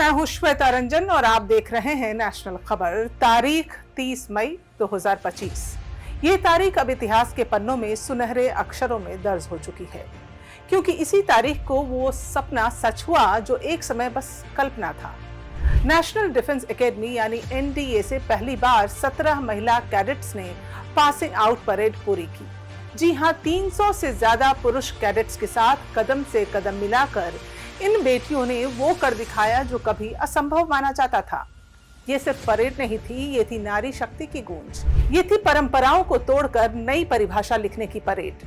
मैं हूं श्वेता रंजन और आप देख रहे हैं नेशनल खबर। तारीख 30 मई 2025। ये तारीख अब इतिहास के पन्नों में सुनहरे अक्षरों में दर्ज हो चुकी है, क्योंकि इसी तारीख को वो सपना सच हुआ जो एक समय बस कल्पना था। नेशनल डिफेंस एकेडमी यानी एनडीए से पहली बार 17 महिला कैडेट्स ने पासिंग आउट परेड पूरी की। जी हां, 300 से ज्यादा पुरुष कैडेट्स के साथ कदम से कदम मिलाकर इन बेटियों ने वो कर दिखाया जो कभी असंभव माना जाता था। ये सिर्फ परेड नहीं थी, ये थी नारी शक्ति की गूंज। ये थी परंपराओं को तोड़कर नई परिभाषा लिखने की परेड।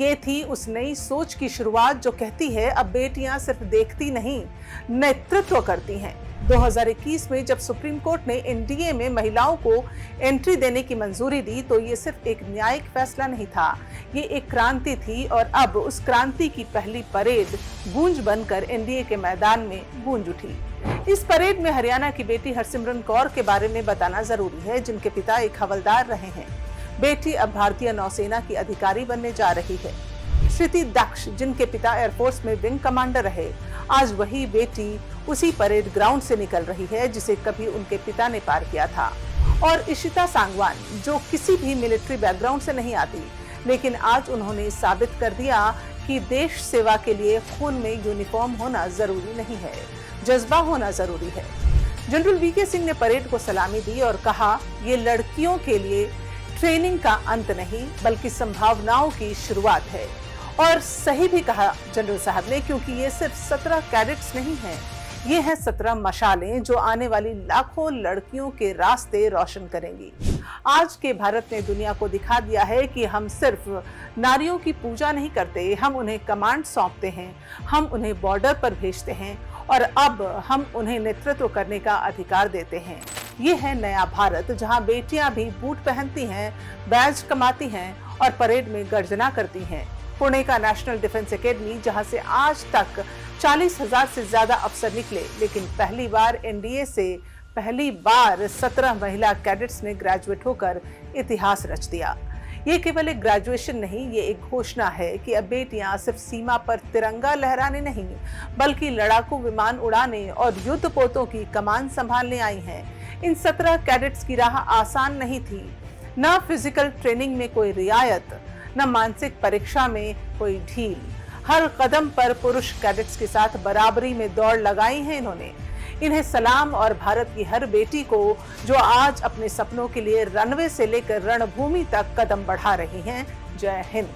ये थी उस नई सोच की शुरुआत जो कहती है अब बेटियां सिर्फ देखती नहीं, नेतृत्व करती हैं। 2021 में जब सुप्रीम कोर्ट ने एनडीए में महिलाओं को एंट्री देने की मंजूरी दी तो ये सिर्फ एक न्यायिक फैसला नहीं था, ये एक क्रांति थी। और अब उस क्रांति की पहली परेड गूंज बनकर एनडीए के मैदान में गूंज उठी। इस परेड में हरियाणा की बेटी हरसिमरत कौर के बारे में बताना जरूरी है, जिनके पिता एक हवलदार रहे हैं। बेटी अब भारतीय नौसेना की अधिकारी बनने जा रही है। श्रुति दक्ष, जिनके पिता एयरफोर्स में विंग कमांडर रहे, आज वही बेटी उसी परेड ग्राउंड से निकल रही है जिसे कभी उनके पिता ने पार किया था। और इशिता सांगवान, जो किसी भी मिलिट्री बैकग्राउंड से नहीं आती, लेकिन आज उन्होंने साबित कर दिया कि देश सेवा के लिए खून में यूनिफॉर्म होना जरूरी नहीं है, जज्बा होना जरूरी है। जनरल वीके सिंह ने परेड को सलामी दी और कहा, ये लड़कियों के लिए ट्रेनिंग का अंत नहीं बल्कि संभावनाओं की शुरुआत है। और सही भी कहा जनरल साहब ने, क्योंकि ये सिर्फ 17 कैडेट्स नहीं हैं, ये हैं 17 मशालें जो आने वाली लाखों लड़कियों के रास्ते रोशन करेंगी। आज के भारत ने दुनिया को दिखा दिया है कि हम सिर्फ नारियों की पूजा नहीं करते, हम उन्हें कमांड सौंपते हैं, हम उन्हें बॉर्डर पर भेजते हैं और अब हम उन्हें नेतृत्व करने का अधिकार देते हैं। ये है नया भारत, जहां बेटियां भी बूट पहनती हैं, बैज कमाती हैं और परेड में गर्जना करती हैं। पुणे का नेशनल डिफेंस एकेडमी, जहां से आज तक 40,000 से ज्यादा अफसर निकले, लेकिन पहली बार एनडीए से पहली बार 17 महिला कैडेट्स ने ग्रेजुएट होकर इतिहास रच दिया। ये केवल एक ग्रेजुएशन नहीं, ये एक घोषणा है कि अब बेटियां सिर्फ सीमा पर तिरंगा लहराने नहीं बल्कि लड़ाकू विमान उड़ाने और युद्ध पोतों की कमान संभालने आई हैं। इन 17 कैडेट्स की राह आसान नहीं थी। न फिजिकल ट्रेनिंग में कोई रियायत, न मानसिक परीक्षा में कोई ढील। हर कदम पर पुरुष कैडेट्स के साथ बराबरी में दौड़ लगाई है इन्होंने। इन्हें सलाम और भारत की हर बेटी को जो आज अपने सपनों के लिए रनवे से लेकर रणभूमि तक कदम बढ़ा रही हैं। जय हिंद।